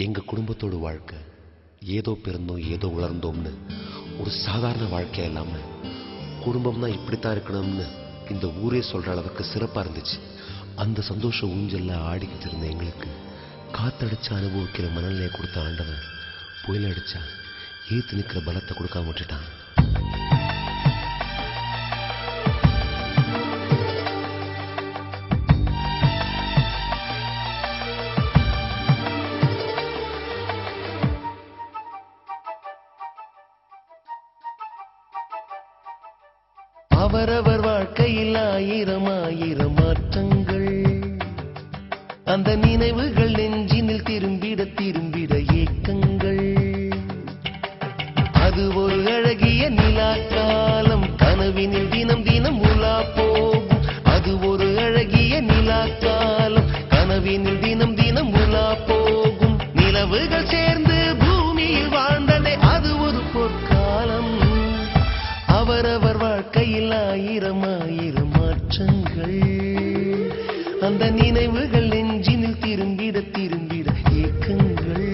எங்கள் குடும்பத்தோட வாழ்க்கை ஏதோ பிறந்தோம் ஏதோ வளர்ந்தோம்னு ஒரு சாதாரண வாழ்க்கையா இல்லாமல் குடும்பம்னா இப்படித்தான் இருக்கணும்னு இந்த ஊரே சொல்கிற அளவுக்கு சிறப்பாக இருந்துச்சு. அந்த சந்தோஷ ஊஞ்சல்ல ஆடிக்கிட்டு இருந்த எங்களுக்கு காத்தடிச்சு அனுபவிக்கிற மனநிலையை கொடுத்த ஆண்டவன் புயல் அடிச்சா ஏத்து நிற்கிற பலத்தை கொடுக்காம விட்டுட்டான். அவரவர் வாழ்க்கையில் ஆயிரம் ஆயிரம் மாற்றங்கள், அந்த நினைவுகள் நெஞ்சினில் திரும்பிட திரும்பிட ஏக்கங்கள். அது ஒரு அழகிய நிலா காலம், கனவினில் தினம் தினம் உலா போகும். அது ஒரு அழகிய நிலா காலம், கனவினில் தினம் தினம் உலா போகும். நிலவுகள் சேர்ந்து பூமியில் வாழ்ந்ததே அது ஒரு பொற்காலம். அவரவர் வாழ்க்கையில் ஆயிரம் ஆயிரம் மாற்றங்கள், அந்த நினைவுகள் நெஞ்சினில் திரும்பிட திரும்பிட ஏக்கங்கள்.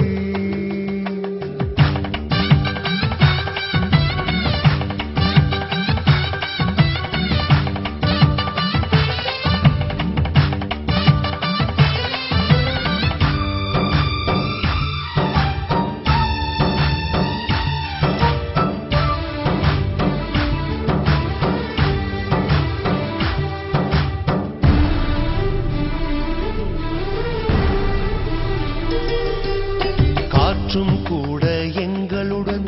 காற்றும் கூட எங்களுடன்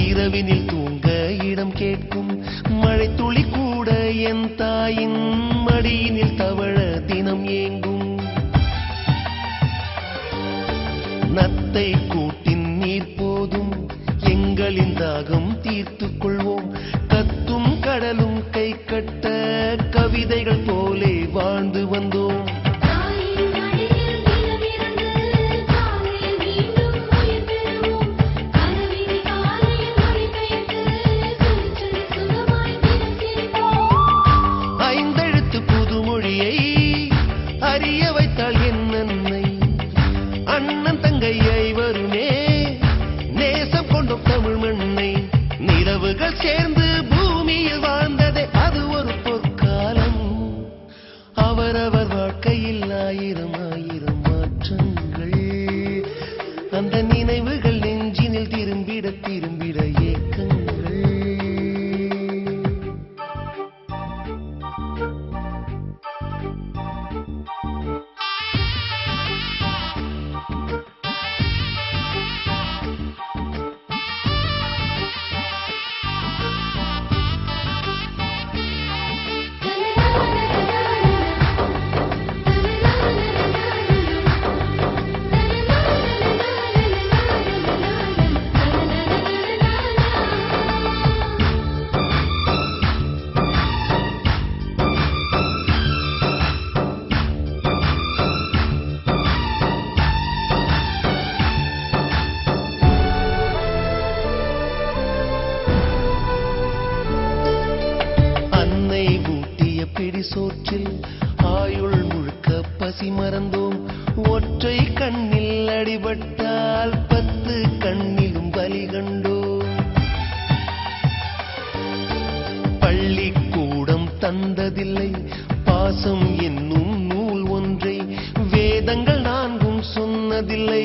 இரவினில் தூங்க இடம் கேட்கும். மழை துளி கூட என் தாயின் மடியினில் தவழ தினம் ஏங்கும். நத்தை கூட்டின் நீர் போதும், எங்களின் தாகம் தீர்த்துக் கொள்வோம். கத்தும் கடலும் கை கட்ட கவிதைகள் போலே வாழ்ந்து வந்தோம். அறிய வைத்தாள் என் அன்னை, அண்ணன் தங்கையை வருமே நேசம் கொண்டோம் தமிழ் மண்ணை. நிலவுகள் சேர்ந்து பூமியில் வாழ்ந்ததே அது ஒரு பொற்காலம். அவரவர் வாழ்க்கையில் ஆயிரம் ஆயிரம் மாற்றங்கள், அந்த நினைவுகள் நெஞ்சினில் திரும்பிட திரும்பிட ஏக்கங்கள். சோற்றில் ஆயுள் முழுக்க பசி மறந்தோம். ஒற்றை கண்ணில் அடிபட்டால் 10 கண்ணிலும் பலி கண்டோம். பள்ளிக்கூடம் தந்ததில்லை பாசம் என்னும் நூல் ஒன்றை, வேதங்கள் 4 சொன்னதில்லை